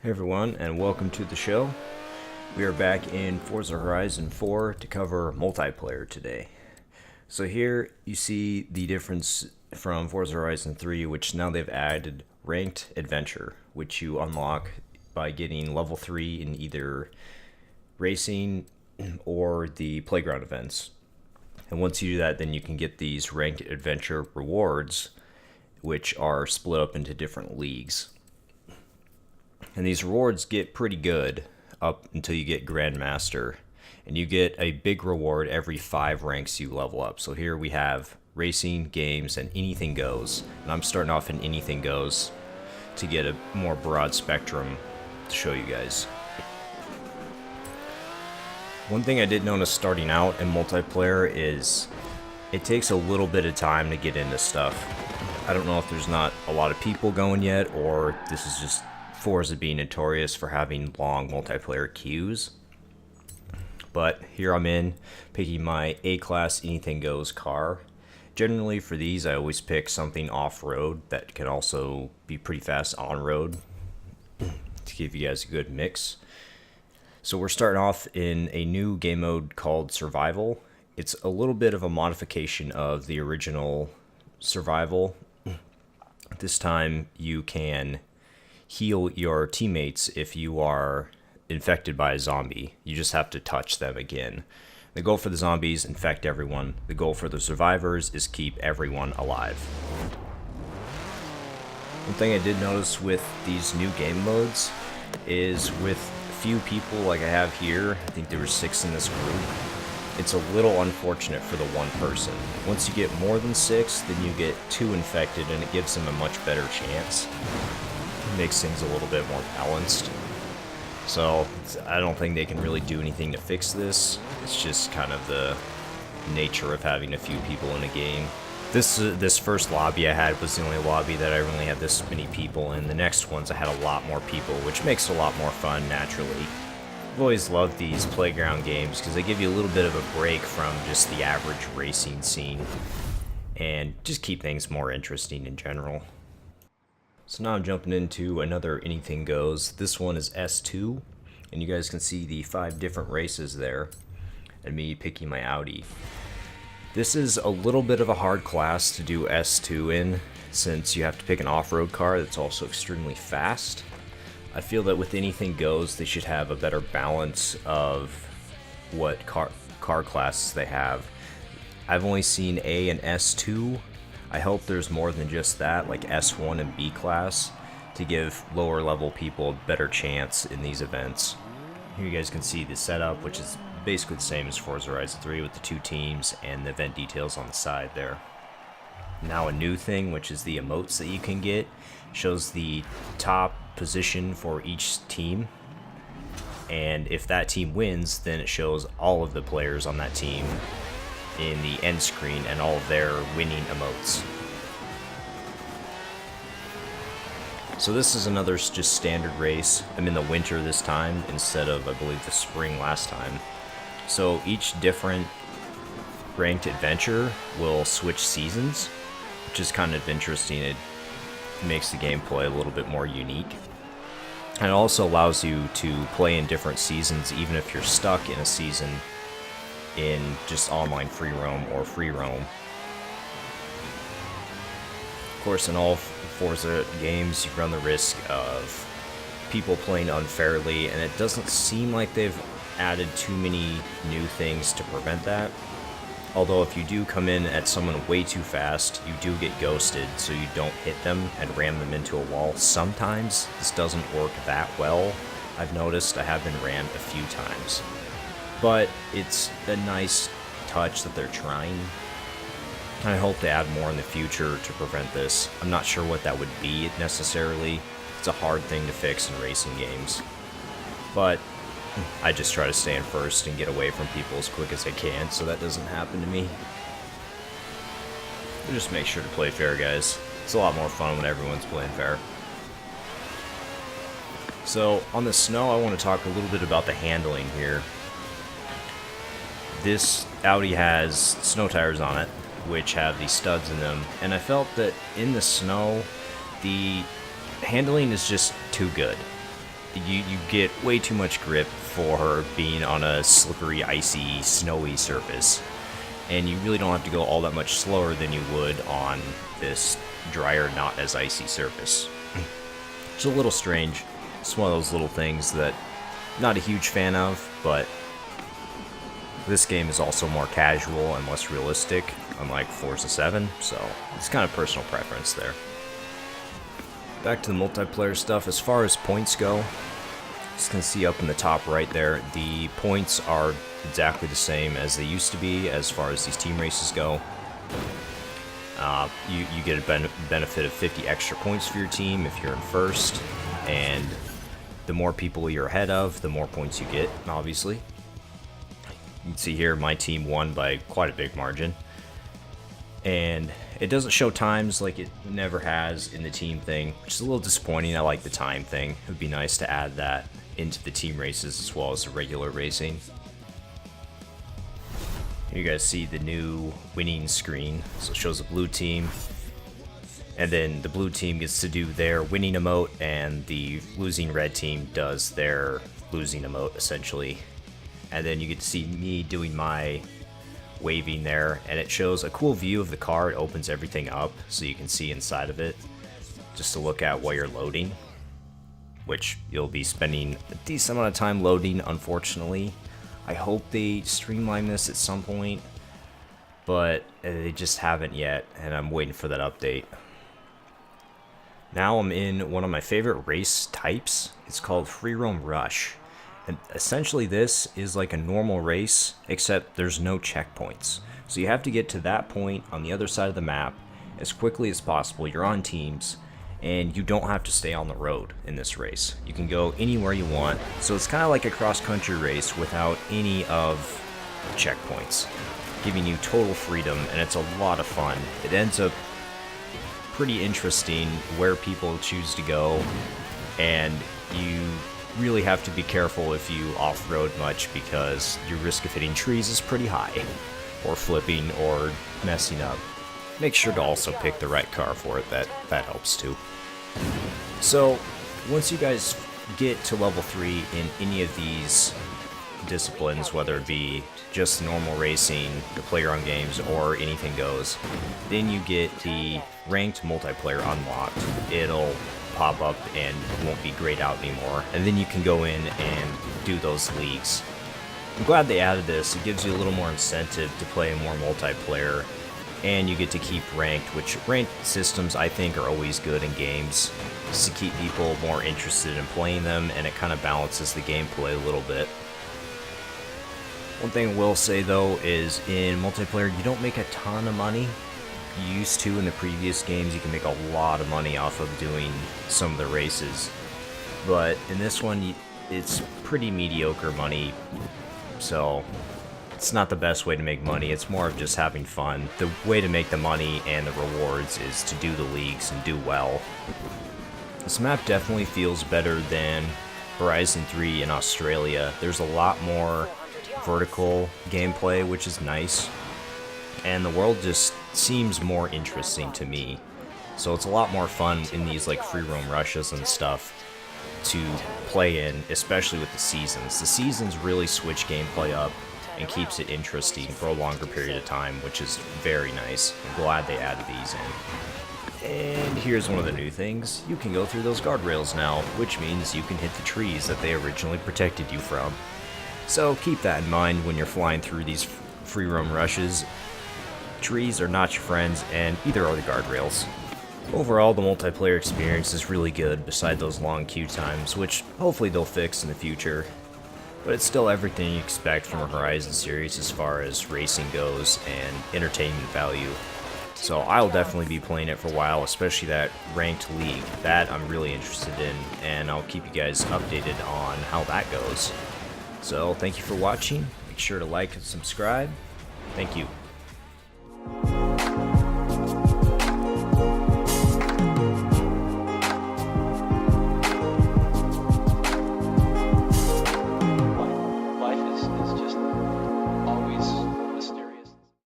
Hey everyone, and welcome to the show. We are back in Forza Horizon 4 to cover multiplayer today. So here you see the difference from Forza Horizon 3, which now they've added Ranked Adventure, which you unlock by getting level 3 in either racing or the playground events. And once you do that, then you can get these Ranked Adventure rewards, which are split up into different leagues. And these rewards get pretty good up until you get Grandmaster. And you get a big reward every 5 ranks you level up. So here we have racing, games, and anything goes. And I'm starting off in anything goes to get a more broad spectrum to show you guys. One thing I did notice starting out in multiplayer is it takes a little bit of time to get into stuff. I don't know if there's not a lot of people going yet, or this is just Forza being notorious for having long multiplayer queues. But here I'm in, picking my A-Class Anything Goes car. Generally for these I always pick something off-road that can also be pretty fast on-road to give you guys a good mix. So we're starting off in a new game mode called Survival. It's a little bit of a modification of the original Survival. This time you can heal your teammates if you are infected by a zombie. You just have to touch them again. The goal for the zombies, infect everyone. The goal for the survivors is keep everyone alive. One thing I did notice with these new game modes is with few people like I have here, I think there were 6 in this group, it's a little unfortunate for the one person. Once you get more than 6, then you get 2 infected and it gives them a much better chance. Makes things a little bit more balanced. So I don't think they can really do anything to fix this. It's just kind of the nature of having a few people in a game. This first lobby I had was the only lobby that I really had this many people in. The next ones I had a lot more people, which makes it a lot more fun naturally. I've always loved these playground games because they give you a little bit of a break from just the average racing scene and just keep things more interesting in general. So now I'm jumping into another Anything Goes. This one is S2, and you guys can see the 5 different races there, and me picking my Audi. This is a little bit of a hard class to do S2 in, since you have to pick an off-road car that's also extremely fast. I feel that with Anything Goes, they should have a better balance of what car classes they have. I've only seen A and S2. I hope there's more than just that, like S1 and B class, to give lower level people a better chance in these events. Here you guys can see the setup, which is basically the same as Forza Horizon 3 with the 2 teams and the event details on the side there. Now a new thing, which is the emotes that you can get, shows the top position for each team. And if that team wins, then it shows all of the players on that team in the end screen and all of their winning emotes. So this is another just standard race. I'm in the winter this time instead of, I believe, the spring last time. So each different ranked adventure will switch seasons, which is kind of interesting. It makes the gameplay a little bit more unique. And it also allows you to play in different seasons even if you're stuck in a season in just online free roam or free roam. Of course, in all Forza games, you run the risk of people playing unfairly, and it doesn't seem like they've added too many new things to prevent that. Although if you do come in at someone way too fast, you do get ghosted, so you don't hit them and ram them into a wall. Sometimes this doesn't work that well. I've noticed I have been rammed a few times. But it's a nice touch that they're trying. I hope to add more in the future to prevent this. I'm not sure what that would be necessarily. It's a hard thing to fix in racing games. But I just try to stay in first and get away from people as quick as I can so that doesn't happen to me. Just make sure to play fair, guys. It's a lot more fun when everyone's playing fair. So on the snow, I want to talk a little bit about the handling here. This Audi has snow tires on it, which have these studs in them, and I felt that in the snow, the handling is just too good. you get way too much grip for being on a slippery, icy, snowy surface. And you really don't have to go all that much slower than you would on this drier, not as icy surface. It's a little strange. It's one of those little things that I'm not a huge fan of, but this game is also more casual and less realistic, unlike Forza 7, so it's kind of personal preference there. Back to the multiplayer stuff. As far as points go, you can see up in the top right there, the points are exactly the same as they used to be as far as these team races go. You get a benefit of 50 extra points for your team if you're in first, and the more people you're ahead of, the more points you get, obviously. You can see here my team won by quite a big margin. And it doesn't show times like it never has in the team thing, which is a little disappointing. I like the time thing. It would be nice to add that into the team races as well as the regular racing. Here you guys see the new winning screen. So it shows the blue team, and then the blue team gets to do their winning emote, and the losing red team does their losing emote, essentially. And then you get to see me doing my waving there, and it shows a cool view of the car. It opens everything up so you can see inside of it, just to look at while you're loading, which you'll be spending a decent amount of time loading, unfortunately. I hope they streamline this at some point, but they just haven't yet, and I'm waiting for that update. Now I'm in one of my favorite race types. It's called Free Roam Rush. And essentially this is like a normal race, except there's no checkpoints. So you have to get to that point on the other side of the map as quickly as possible. You're on teams, and you don't have to stay on the road in this race. You can go anywhere you want. So it's kind of like a cross-country race without any of the checkpoints, giving you total freedom, and it's a lot of fun. It ends up pretty interesting where people choose to go, and you really have to be careful if you off-road much, because your risk of hitting trees is pretty high, or flipping, or messing up. Make sure to also pick the right car for it. That helps too. So once you guys get to level 3 in any of these disciplines, whether it be just normal racing, the playground games, or anything goes, then you get the ranked multiplayer unlocked. It'll pop up and won't be grayed out anymore, and then you can go in and do those leagues. I'm glad they added this. It gives you a little more incentive to play more multiplayer, and you get to keep ranked, which ranked systems I think are always good in games, just to keep people more interested in playing them, and it kind of balances the gameplay a little bit. One thing I will say though is in multiplayer you don't make a ton of money. You used to in the previous games. You can make a lot of money off of doing some of the races, but in this one it's pretty mediocre money, so it's not the best way to make money. It's more of just having fun. The way to make the money and the rewards is to do the leagues and do well. This map definitely feels better than Horizon 3 in Australia. There's a lot more vertical gameplay, which is nice, and the world just seems more interesting to me. So it's a lot more fun in these like free roam rushes and stuff to play in, especially with the seasons. The seasons really switch gameplay up and keeps it interesting for a longer period of time, which is very nice. I'm glad they added these in. And here's one of the new things. You can go through those guardrails now, which means you can hit the trees that they originally protected you from. So keep that in mind when you're flying through these free roam rushes. Trees are not your friends, and either are the guardrails. Overall, the multiplayer experience is really good, beside those long queue times, which hopefully they'll fix in the future. But it's still everything you expect from a Horizon series as far as racing goes and entertainment value. So I'll definitely be playing it for a while, especially that ranked league. That I'm really interested in, and I'll keep you guys updated on how that goes. So thank you for watching. Make sure to like and subscribe. Thank you.